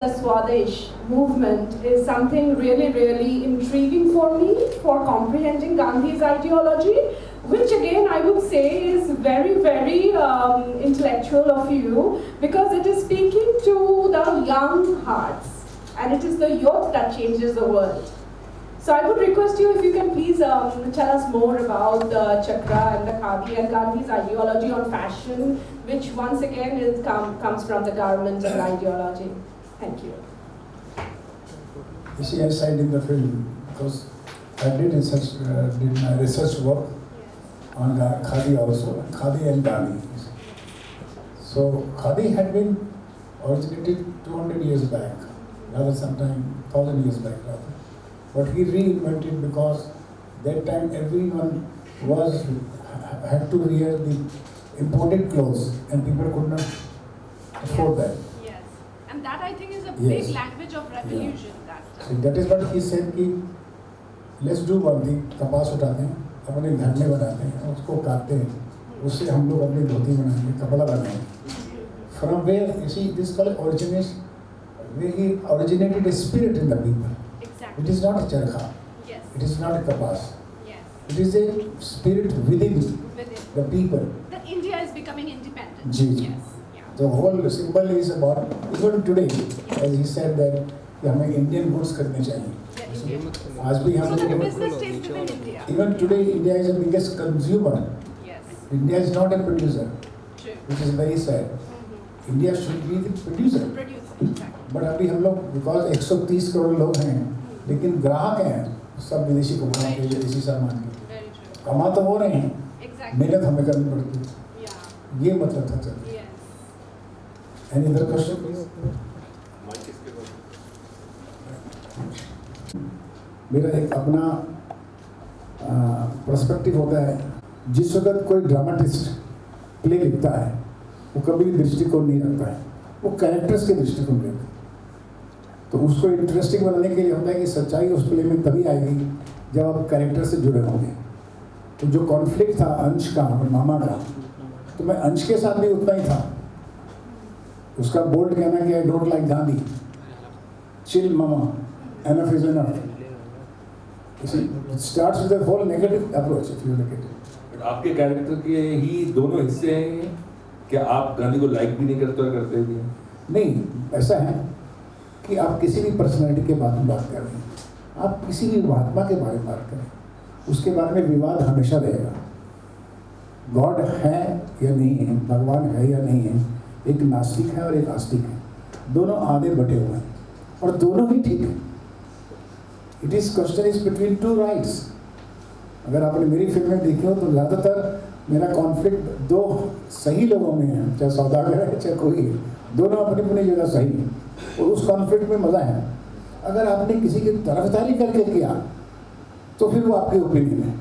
The Swadesh movement is something really, really intriguing for me for comprehending Gandhi's ideology, which again I would say is very, very intellectual of you, because it is speaking to the young hearts, and it is the youth that changes the world. So I would request you if you can please tell us more about the Chakra and the Khadi and Gandhi's ideology on fashion, which once again comes from the government and ideology. Thank you. You see, I said in the film because I did my research work on Khadi also, Khadi and Gandhi. So Khadi had been originated 200 years back, rather sometime 1000 years back rather. But he reinvented because that time everyone had to wear the imported clothes and people could not afford that. Yes, and that I think is a big language of revolution. So that is what he said कि let's do one thing, कपास उठाते हैं, अपने घर में बनाते हैं, उसको काटते हैं, उससे हम लोग अपनी धोती बनाएंगे, कपड़ा बनाएंगे. From where you see this called originates, where he originated a spirit in the people. Exactly. It is not a charkha. Yes. It is not a kapas. Yes. It is a spirit within the people. The India is becoming independent. Ji. Yes. Yeah. The whole symbol is about even today, as he said that कि हमें Indian goods खरीदने चाहिए. आज भी हम even today India is the biggest consumer. Yes. India is not a producer. True. Which is very sad. India should be the producer. But अभी हम लोग because 130 करोड़ लोग हैं, लेकिन ग्राहक हैं सब विदेशी कंपनियों के, विदेशी सामान के. कमा तो हो रहे हैं, मेहनत हमें करनी पड़ती है. ये मतलब था सर. Any other question? मेरा एक अपना पर्सपेक्टिव होता है. जिस वक्त कोई ड्रामाटिस्ट प्ले लिखता है वो कभी भी दृष्टिकोण नहीं रखता है, वो कैरेक्टर्स के दृष्टिकोण लेता है. तो उसको इंटरेस्टिंग बनाने के लिए होता है कि सच्चाई उस प्ले में तभी आएगी जब आप कैरेक्टर से जुड़े होंगे. तो जो कॉन्फ्लिक्ट था अंश का और मामा का, तो मैं अंश के साथ भी उतना ही था. उसका बोल्ड कहना कि I don't like Gandhi, chill mama, enough is enough. You see, it starts with a whole negative approach if you look at it. But आपके कैरेक्टर के ही दोनों हिस्से हैं क्या? आप गांधी को लाइक भी नहीं करते और करते भी हैं? नहीं, ऐसा है कि आप किसी भी पर्सनालिटी के बारे में बात कर रहे हैं, आप किसी भी महात्मा के बारे में बात करें, उसके बारे में विवाद हमेशा रहेगा. गॉड है या नहीं है, भगवान है या नहीं है, एक नास्तिक है और एक आस्तिक है, दोनों आधे बटे हुए हैं और दोनों ही ठीक है. It is question is between two rights. अगर आपने मेरी फिल्में देखी हो तो ज़्यादातर मेरा कॉन्फ्लिक्ट दो सही लोगों में है, चाहे सौदागर है चाहे कोई है, दोनों अपनी अपनी जगह सही है और उस कॉन्फ्लिक्ट में मज़ा है. अगर आपने किसी की तरफदारी करके किया तो फिर वो आपकी ओपिनियन है.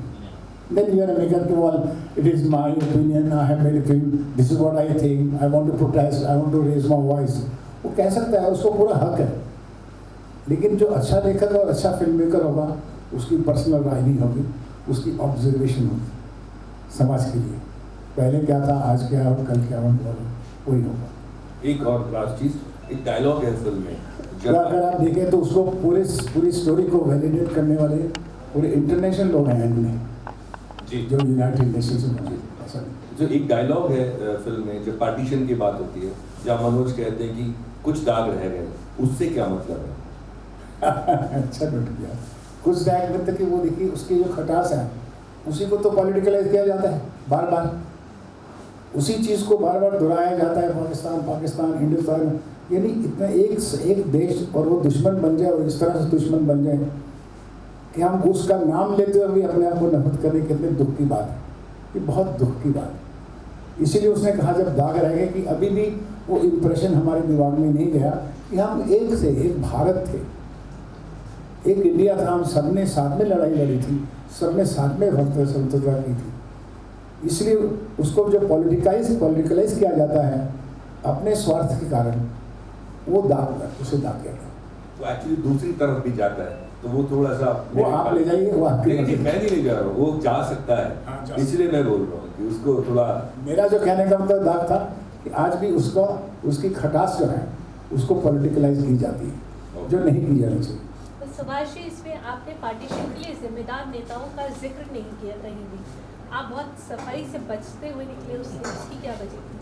Then you are making the wall. It is my opinion. I have made a film. This is what I think. I want to protest. I want to raise my voice. वो कह सकता है, उसको पूरा हक है. लेकिन जो अच्छा लेखक और अच्छा फिल्म मेकर होगा उसकी पर्सनल राय नहीं होगी, उसकी ऑब्जर्वेशन होगी समाज के लिए. पहले क्या था, आज क्या है और कल क्या होगा, वही होगा. एक और लास्ट चीज, एक डायलॉग है फिल्म में, अगर आप देखें तो उसको पूरी स्टोरी को वैलिडेट करने वाले पूरे इंटरनेशनल लोग हैं इनमें जी, जो यूनाइटेड नेशंस से बने. ऐसा जो एक डायलॉग है फिल्म में, जब पार्टीशन की बात होती है, जहाँ मनोज कहते हैं कि कुछ दाग रह गए, उससे क्या मतलब है? अच्छा नोट किया. कुछ दाग मतलब कि वो देखिए उसकी जो खटास है उसी को तो पॉलिटिकलाइज किया जाता है, बार बार उसी चीज़ को बार बार दोहराया जाता है. पाकिस्तान हिंदुस्तान, यानी इतना एक देश और वो दुश्मन बन जाए और इस तरह से दुश्मन बन जाए कि हम उसका नाम लेते हुए भी अपने आप को नफरत करने, कितने दुख की बात है. ये बहुत दुख की बात है. इसीलिए उसने कहा जब दाग रह गए कि अभी भी वो इम्प्रेशन हमारे दिमाग में नहीं गया कि हम एक से एक भारत थे, एक इंडिया था. हम सब ने साथ में लड़ाई लड़ी थी, सब ने साथ में स्वतंत्रता की थी. इसलिए उसको जो पॉलिटिकलाइज किया जाता है अपने स्वार्थ के कारण, वो उसे दाग कहते हैं. वो एक्चुअली दूसरी तरफ भी जाता है, तो वो थोड़ा सा वो आप ले जाइए, वो आपके नहीं, मैं नहीं ले जा रहा हूँ, वो जा सकता है. इसलिए मैं बोल रहा हूँ कि उसको थोड़ा, मेरा जो कहने का मतलब दाग था कि आज भी उसकी खटास जो है उसको पॉलिटिकलाइज की जाती है, जो नहीं की जानी चाहिए। तो सुभाष जी, इसमें आपने पार्टीशन के लिए जिम्मेदार नेताओं का जिक्र नहीं किया कहीं भी। आप बहुत सफाई से बचते हुए निकले उससे, उसकी क्या वजह थी?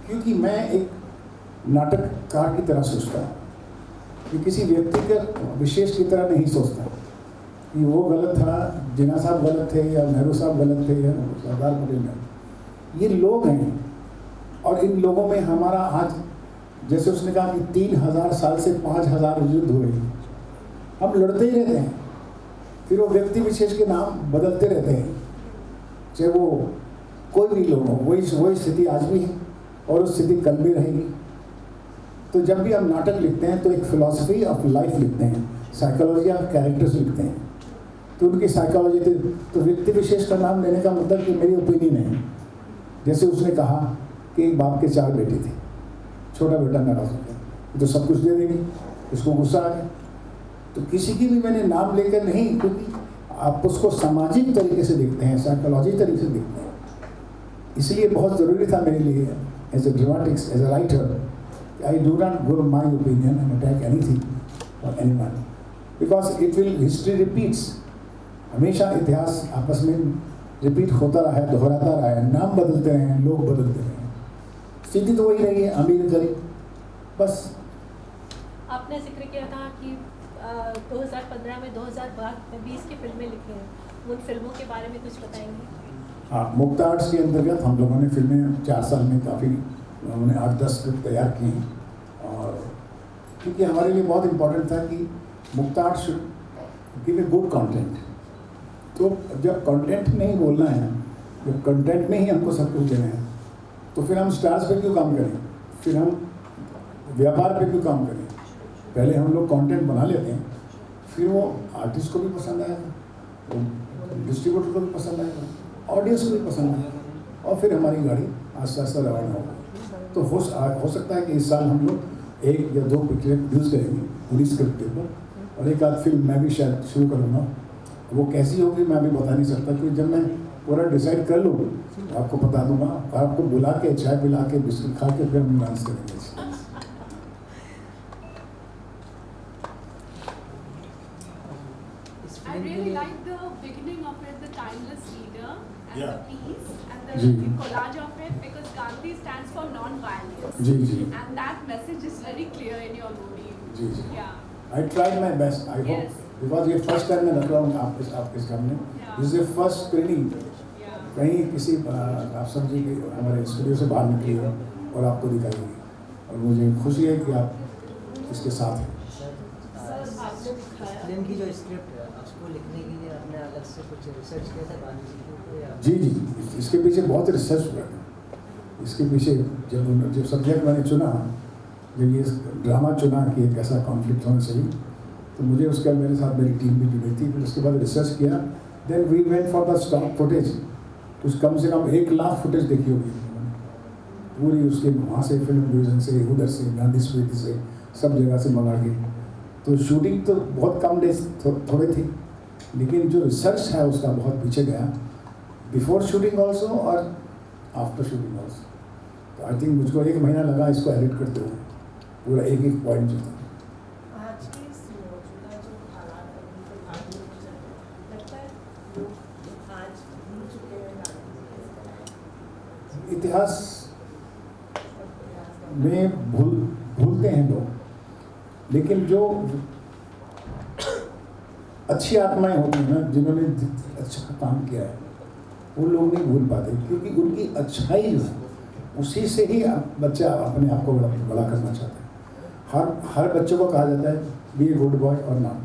क्योंकि मैं एक नाटककार की तरह सोचता हूँ कि किसी व्यक्ति के विशेष की तरह नहीं सोचता कि वो गलत था, जिन्ना साहब गलत थे या नेहरू साहब गलत थे या सरदार पटेल ने। ये लोग हैं और इन लोगों में हमारा आज, जैसे उसने कहा कि 3000 साल से 5000 युद्ध हुए, हम लड़ते ही रहते हैं, फिर वो व्यक्ति विशेष के नाम बदलते रहते हैं, चाहे वो कोई भी लोग हो। वही स्थिति आज भी है और उस स्थिति कल भी रहेगी। तो जब भी हम नाटक लिखते हैं तो एक फिलॉसफी ऑफ लाइफ लिखते हैं, साइकोलॉजी ऑफ कैरेक्टर्स लिखते हैं। तो उनकी साइकोलॉजी तो व्यक्ति विशेष का नाम लेने का मतलब कि मेरी ओपिनियन है। जैसे उसने कहा कि एक बाप के 4 बेटे थे, छोटा बेटा नाराज हो गया तो सब कुछ दे देंगे, उसको गुस्सा आ गया। तो किसी की भी मैंने नाम लेकर नहीं, क्योंकि आप उसको सामाजिक तरीके से देखते हैं, साइकोलॉजी तरीके से देखते हैं। इसलिए बहुत ज़रूरी था मेरे लिए as a dramatics, as a writer, I do not give my opinion and attack anything or anyone, because it will, history repeats. हमेशा इतिहास आपस में रिपीट होता रहा है, दोहराता रहा है, नाम बदलते रहे हैं, लोग बदलते रहे हैं, स्थिति तो वही रही है, अमीर गरीब बस। आपने जिक्र किया था कि 2015 में 2020 की फिल्में लिखी हैं, उन फिल्मों के बारे में कुछ बताएंगे? हाँ, मुक्ता आर्ट्स के अंतर्गत हम लोगों ने फिल्में 4 साल में काफ़ी, हमने 8-10 स्क्रिप्ट तैयार की हैं। और क्योंकि हमारे लिए बहुत इम्पोर्टेंट था कि Mukta arts should give a good content. तो जब कंटेंट नहीं बोलना है, जब कंटेंट में ही हमको सब कुछ देना है, तो फिर हम स्टार्स पे क्यों काम करें, फिर हम व्यापार पे क्यों काम करें। पहले हम लोग कंटेंट बना लेते हैं, फिर वो आर्टिस्ट को भी पसंद आएगा, डिस्ट्रीब्यूटर को भी पसंद आएगा, ऑडियंस को भी पसंद आएगा, और फिर हमारी गाड़ी आस्ते आस्ते रवाना होगा। तो हो सकता है कि इस साल हम लोग 1 या 2 पिक्चरें प्रोड्यूस करेंगे पूरी स्क्रिप्ट के ऊपर, और एक आध फिल्म मैं भी शायद शुरू करूँगा। वो कैसी होगी मैं भी बता नहीं सकता, क्योंकि जब मैं पूरा डिसाइड कर लूँ आपको बता दूंगा, और आपको बुला के चाय पिला के बिस्किट खा के फिर हम डांस करेंगे। I really like the beginning of it, the timeless leader and Yeah. the peace and जी। the collage of it, because Gandhi stands for non-violence. जी जी And that message is very clear in your movie. जी जी। Yeah. I tried my best. I hope Yes. because ये first time मैं लग रहा हूँ आपके सामने। Yeah. This is the first screening। Yeah. कहीं किसी आप समझिए कि हमारे स्टूडियो से बाहर निकली है और आपको दिखाई, और मुझे खुशी है कि आप इसके साथ हैं। फिल्म की जो स्क्रिप्ट है उसको लिखने के लिए आपने अलग से कुछ रिसर्च किया था गांधी जी के ऊपर या? जी जी, इसके पीछे बहुत रिसर्च हुआ है। इसके पीछे जब सब्जेक्ट मैंने चुना, जब ये ड्रामा चुना कि एक ऐसा कॉन्फ्लिक्ट होना चाहिए, तो मुझे उसका मेरे साथ मेरी टीम भी जुड़ी थी। फिर उसके बाद रिसर्च किया, then we went for the stock footage. कुछ कम से कम 1 लाख फुटेज देखी होगी पूरी, उसके वहाँ से फिल्म डिवीज़न से, उधर से, गांधी स्मृति से, सब जगह से मंगा के। तो शूटिंग तो बहुत कम डेज थोड़े थी, लेकिन जो रिसर्च है उसका बहुत पीछे गया, बिफोर शूटिंग ऑल्सो और आफ्टर शूटिंग ऑल्सो। तो आई थिंक मुझको 1 महीना लगा इसको एडिट करते हुए, पूरा एक पॉइंट जो था। आज की इस मौजूदा जो हालात हैं, उनको आगे लगता है लोग आज भूल चुके हैं गांधी जी। इतिहास में भूलते हैं लोग, लेकिन जो अच्छी आत्माएं होती हैं ना, जिन्होंने अच्छा काम किया है, वो लोग नहीं भूल पाते, क्योंकि उनकी अच्छाई जो है उसी से ही बच्चा अपने आप को बड़ा करना चाहता है। हर बच्चों को कहा जाता है बी ए गुड बॉय और नॉट।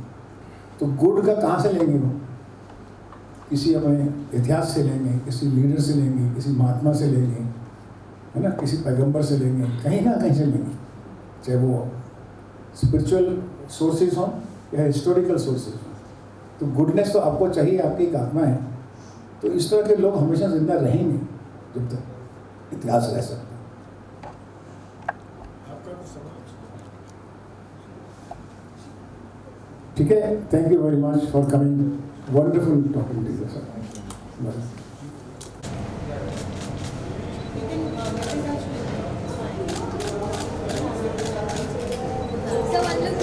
तो गुड का कहाँ से लेंगे वो? किसी अपने इतिहास से लेंगे, किसी लीडर से लेंगे, किसी महात्मा से लेंगे, है ना, किसी पैगंबर से लेंगे, कहीं ना कहीं से लेंगे, चाहे वो स्पिरिचुअल सोर्सेज हों या हिस्टोरिकल सोर्सेज हों। तो गुडनेस तो आपको चाहिए, आपकी एक आत्मा है। तो इस तरह के लोग हमेशा जिंदा रहेंगे जब तक इतिहास रह सकता है। ठीक है, thank you very much for coming, wonderful talking to you sir.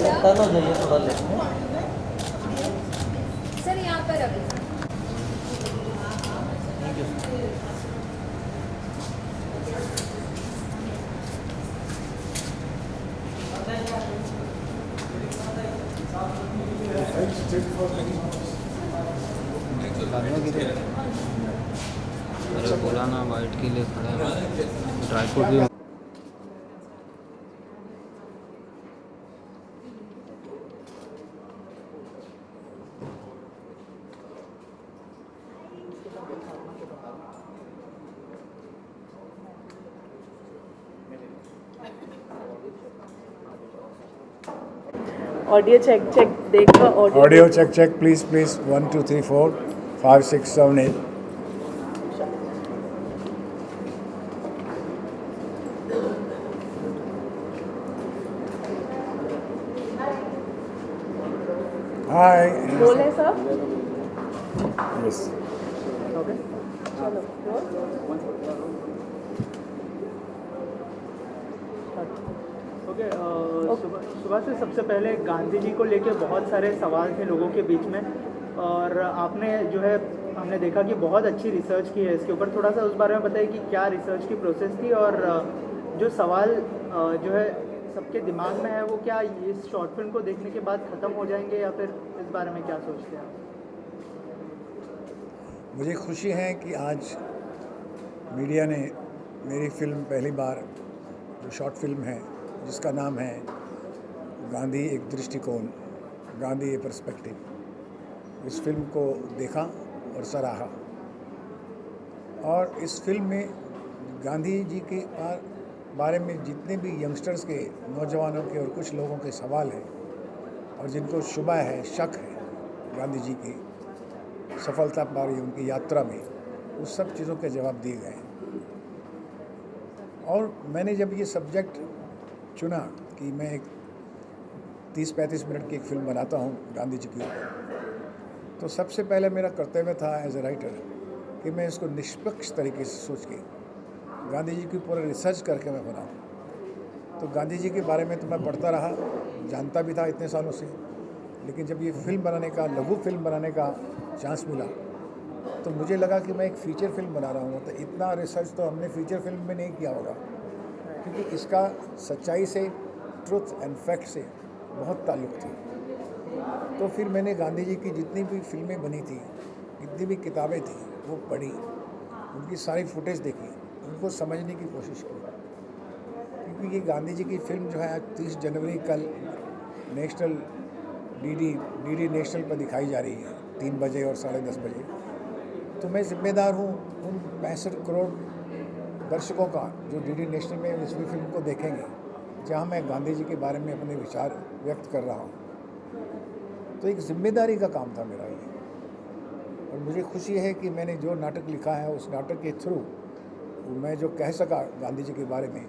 Turn हो जाइए थोड़ा लेफ्ट में। सर यहाँ पर अभी थैंक यू। अरे बोला ना वाइट के लिए खड़ा है ड्राई फ्रूट भी ऑडियो चेक चेक देखो audio check check please please 1 2 3 4 5 6 7 8 hi बोले सर यस ओके चलो ओके सुबह से सबसे पहले गांधी जी को लेके बहुत सारे सवाल थे लोगों के बीच में और आपने जो है हमने देखा कि बहुत अच्छी रिसर्च की है इसके ऊपर। थोड़ा सा उस बारे में बताइए कि क्या रिसर्च की प्रोसेस थी और जो सवाल जो है सबके दिमाग में है वो क्या इस शॉर्ट फिल्म को देखने के बाद ख़त्म हो जाएंगे या फिर इस बारे में क्या सोचते हैं आप? मुझे खुशी है कि आज मीडिया ने मेरी फिल्म पहली बार जो शॉर्ट फिल्म है जिसका नाम है गांधी एक दृष्टिकोण, गांधी ए पर्सपेक्टिव, इस फिल्म को देखा और सराहा। और इस फिल्म में गांधी जी के बारे में जितने भी यंगस्टर्स के, नौजवानों के और कुछ लोगों के सवाल हैं और जिनको शुबा है, शक है गांधी जी की सफलता पारी उनकी यात्रा में, उस सब चीज़ों के जवाब दिए गए हैं। और मैंने जब ये सब्जेक्ट चुना कि मैं एक 30-35 मिनट की एक फिल्म बनाता हूँ गांधी जी के ऊपर, तो सबसे पहले मेरा कर्तव्य था एज ए राइटर कि मैं इसको निष्पक्ष तरीके से सोच के गांधी जी की पूरा रिसर्च करके मैं बनाऊँ। तो गांधी जी के बारे में तो मैं पढ़ता रहा, जानता भी था इतने सालों से, लेकिन जब ये फिल्म बनाने का, लघु फिल्म बनाने का चांस मिला तो मुझे लगा कि मैं एक फ़ीचर फिल्म बना रहा हूँ। तो इतना रिसर्च तो हमने फ़ीचर फिल्म में नहीं किया होगा, क्योंकि इसका सच्चाई से, ट्रुथ एंड फैक्ट से बहुत ताल्लुक़ थी। तो फिर मैंने गांधी जी की जितनी भी फिल्में बनी थी, जितनी भी किताबें थी, वो पढ़ी, उनकी सारी फुटेज देखी, उनको समझने की कोशिश की। क्योंकि ये गांधी जी की फिल्म जो है 30 जनवरी कल नेशनल डी नेशनल पर दिखाई जा रही है 3 बजे और 10:30 बजे। तो मैं ज़िम्मेदार हूँ उन 65 करोड़ दर्शकों का जो डी नेशनल में इस फिल्म को देखेंगे, जहाँ मैं गांधी जी के बारे में अपने विचार व्यक्त कर रहा हूँ। तो एक जिम्मेदारी का काम था मेरा ये, और मुझे खुशी है कि मैंने जो नाटक लिखा है उस नाटक के थ्रू मैं जो कह सका गांधी जी के बारे में,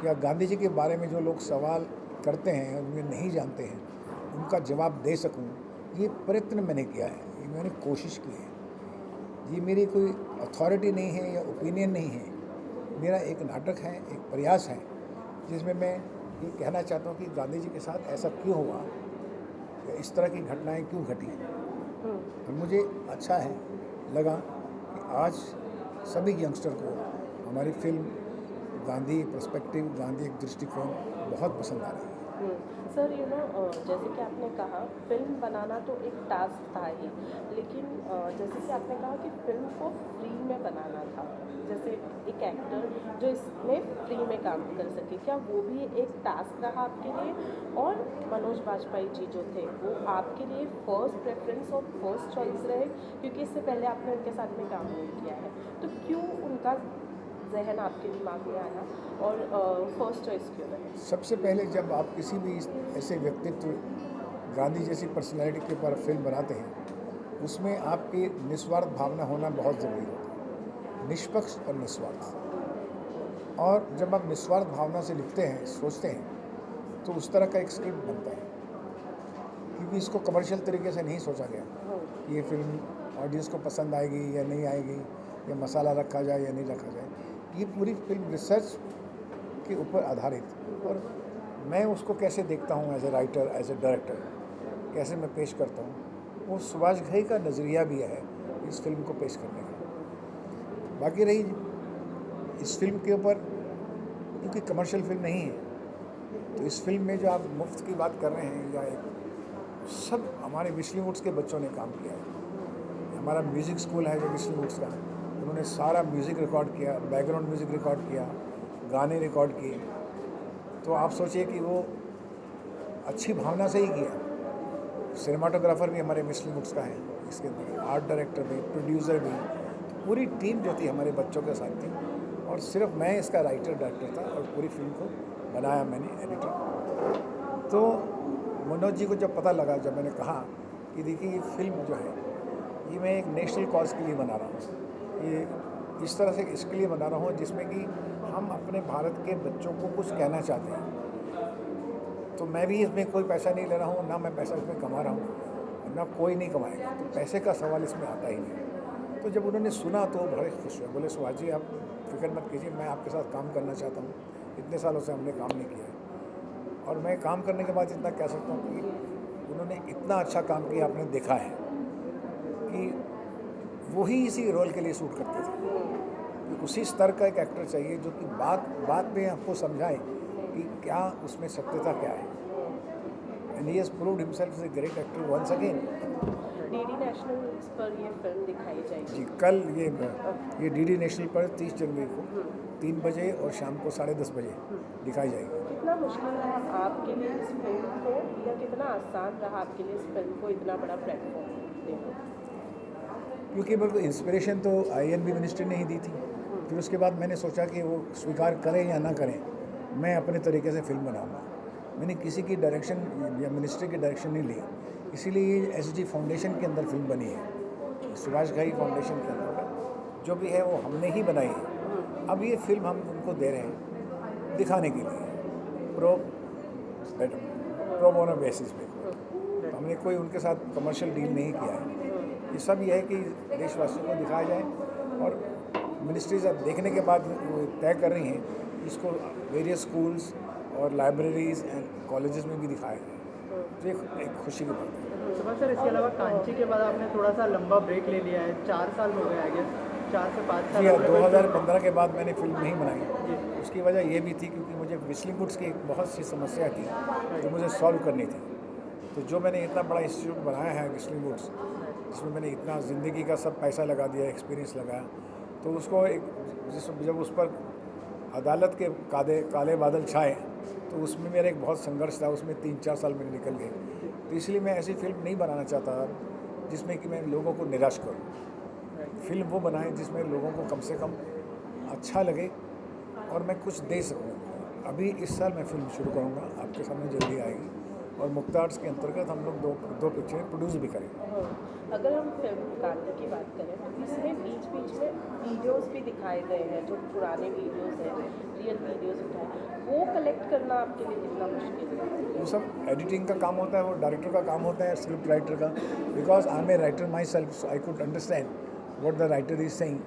या गांधी जी के बारे में जो लोग सवाल करते हैं और उन्हें नहीं जानते हैं उनका जवाब दे सकूं, ये प्रयत्न मैंने किया है, ये मैंने कोशिश की है। ये मेरी कोई अथॉरिटी नहीं है या ओपिनियन नहीं है, मेरा एक नाटक है, एक प्रयास है, जिसमें मैं ये कहना चाहता हूँ कि गांधी जी के साथ ऐसा क्यों हुआ, या इस तरह की घटनाएं क्यों घटी। और मुझे अच्छा है लगा कि आज सभी यंगस्टर को हमारी फिल्म गांधी पर्सपेक्टिव, गांधी एक दृष्टिकोण बहुत पसंद आ रही है। सर जैसे कि आपने कहा फिल्म बनाना तो एक टास्क था ही, लेकिन जैसे कि आपने कहा कि फिल्म को फ्री में बनाना था, जैसे एक एक्टर जो इसमें फ्री में काम कर सके, क्या वो भी एक टास्क रहा आपके लिए? और मनोज बाजपेयी जी जो थे वो आपके लिए फर्स्ट प्रेफरेंस और फर्स्ट चॉइस रहे, क्योंकि इससे पहले आपने उनके साथ में काम नहीं किया है, तो क्यों उनका जहन आपके दिमाग में आया और फर्स्ट चॉइस क्यों रहे? सबसे पहले जब आप किसी भी ऐसे व्यक्तित्व, गांधी जैसी पर्सनैलिटी के ऊपर फिल्म बनाते हैं, उसमें आपकी निस्वार्थ भावना होना बहुत ज़रूरी होता है, निष्पक्ष और निस्वार्थ। और जब आप निस्वार्थ भावना से लिखते हैं, सोचते हैं, तो उस तरह का एक स्क्रिप्ट बनता है, क्योंकि इसको कमर्शियल तरीके से नहीं सोचा गया ये फिल्म ऑडियंस को पसंद आएगी या नहीं आएगी, या मसाला रखा जाए या नहीं रखा जाए। ये पूरी फिल्म रिसर्च के ऊपर आधारित और मैं उसको कैसे देखता हूँ as a writer, as a director, कैसे मैं पेश करता हूँ, वो सुभाष घई का नज़रिया भी है इस फिल्म को पेश करने का। बाकी रही इस फिल्म के ऊपर, क्योंकि कमर्शियल फिल्म नहीं है, तो इस फिल्म में जो आप मुफ्त की बात कर रहे हैं या एक सब हमारे विस्ली वुड्स के बच्चों ने काम किया है। हमारा म्यूज़िक स्कूल है जो विस्ली वुड्स का, उन्होंने सारा म्यूज़िक रिकॉर्ड किया, बैकग्राउंड म्यूज़िक रिकॉर्ड किया, गाने रिकॉर्ड किए। तो आप सोचिए कि वो अच्छी भावना से ही किया। सिनेमाटोग्राफर भी हमारे विस्ली वुड्स का है, इसके अंदर आर्ट डायरेक्टर भी, प्रोड्यूसर भी, पूरी टीम जो थी हमारे बच्चों के साथ थी। और सिर्फ मैं इसका राइटर डायरेक्टर था और पूरी फिल्म को बनाया मैंने, एडिटर। तो मनोज जी को जब पता लगा, जब मैंने कहा कि देखिए ये फिल्म जो है ये मैं एक नेशनल कॉज के लिए बना रहा हूँ, ये इस तरह से इसके लिए बना रहा हूँ जिसमें कि हम अपने भारत के बच्चों को कुछ कहना चाहते हैं। तो मैं भी इसमें कोई पैसा नहीं ले रहा हूँ, ना मैं पैसा इसमें कमा रहा हूँ, ना कोई नहीं कमाएगा, तो पैसे का सवाल इसमें आता ही नहीं। तो जब उन्होंने सुना तो बड़े खुश हुए, बोले सुभाष जी आप फिक्र मत कीजिए, मैं आपके साथ काम करना चाहता हूँ, इतने सालों से हमने काम नहीं किया है। और मैं काम करने के बाद इतना कह सकता हूँ कि उन्होंने इतना अच्छा काम किया, आपने देखा है कि वही इसी रोल के लिए शूट करते थे। कि उसी स्तर का एक एक्टर चाहिए जो कि बात में आपको समझाए कि क्या उसमें सत्यता क्या है। And he has proved himself as a great actor once again. DD National पर ये फिल्म दिखाई जाएगी जी, कल ये डीडी नेशनल पर 30 जनवरी को 3 बजे और शाम को 10:30 बजे दिखाई जाएगी। कितना मुश्किल रहा आपके लिए इस फिल्म को, या कितना आसान रहा आपके लिए इस फिल्म को इतना बड़ा प्लेटफॉर्म देना? क्योंकि मेरे को इंस्पिरेशन तो INB मिनिस्ट्री ने ही दी थी। फिर उसके बाद मैंने सोचा कि वो स्वीकार करें या ना करें, मैं अपने तरीके से फिल्म बनाऊंगा। मैंने किसी की डायरेक्शन या मिनिस्ट्री की डायरेक्शन नहीं ली, इसीलिए ये SG फाउंडेशन के अंदर फिल्म बनी है। सुभाष घई फाउंडेशन के अंदर जो भी है वो हमने ही बनाई है। अब ये फिल्म हम उनको दे रहे हैं दिखाने के लिए, प्रो बोनो बेसिस पे। तो हमने कोई उनके साथ कमर्शियल डील नहीं किया है। ये सब ये है कि देशवासियों को दिखाया जाए, और मिनिस्ट्रीज अब देखने के बाद वो तय कर रही हैं इसको वेरियस स्कूल्स और लाइब्रेरीज एंड कॉलेजेस में भी दिखाया जाए। तो एक खुशी की बात है। सुबह सर, इसके अलावा कांची के बाद आपने थोड़ा सा लंबा ब्रेक ले लिया है, 4 साल हो गए आगे, 4 से 5 साल। जी हाँ, 2015 के बाद मैंने फिल्म नहीं बनाई। उसकी वजह ये भी थी क्योंकि मुझे विस्ली वुड्स की एक बहुत सी समस्या थी जो मुझे सॉल्व करनी थी। तो जो मैंने इतना बड़ा इंस्टीट्यूट बनाया है विस्ली वुड्स, जिसमें मैंने इतना ज़िंदगी का सब पैसा लगा दिया, एक्सपीरियंस लगाया, तो उसको जब उस पर अदालत के काले बादल छाए तो उसमें मेरा एक बहुत संघर्ष था, उसमें 3-4 साल मेरे निकल गए। तो इसलिए मैं ऐसी फिल्म नहीं बनाना चाहता जिसमें कि मैं लोगों को निराश करूं। फिल्म वो बनाएं जिसमें लोगों को कम से कम अच्छा लगे और मैं कुछ दे सकूं। अभी इस साल मैं फिल्म शुरू करूंगा, आपके सामने जल्दी आएगी, और मुक्ता आर्ट्स के अंतर्गत हम लोग दो पिक्चरें प्रोड्यूस भी करेंगे। अगर हम फिल्म गांधी की बात करें तो इसमें बीच में वीडियोस भी दिखाए गए हैं, जो पुराने वीडियोस हैं, रियल वीडियोस उठाए, वो कलेक्ट करना आपके लिए कितना मुश्किल है? वो सब एडिटिंग का काम होता है, वो डायरेक्टर का काम होता है, स्क्रिप्ट राइटर का। Because I am a writer myself, so I could understand what the writer is saying.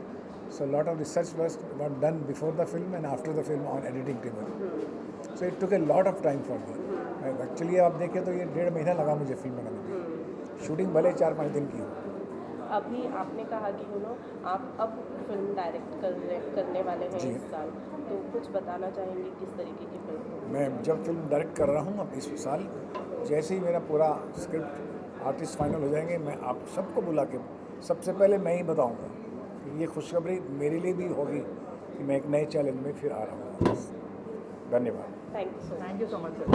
So a lot of research was done before the film and after the film on editing table. So it took a lot of time for me. Actually आप देखें तो ये 1.5 महीना लगा मुझे film बनाने में। Shooting भले 4-5 दिन की हो। अभी आपने कहा कि आप अब फिल्म डायरेक्ट करने वाले हैं इस साल, तो कुछ बताना चाहेंगे किस तरीके की फिल्म? मैं जब फिल्म डायरेक्ट कर रहा हूँ अब इस साल, जैसे ही मेरा पूरा स्क्रिप्ट आर्टिस्ट फाइनल हो जाएंगे, मैं आप सबको बुला के सबसे पहले मैं ही बताऊँगा। ये खुशखबरी मेरे लिए भी होगी कि मैं एक नए चैलेंज में फिर आ रहा हूँ। धन्यवाद। Thank you so much sir.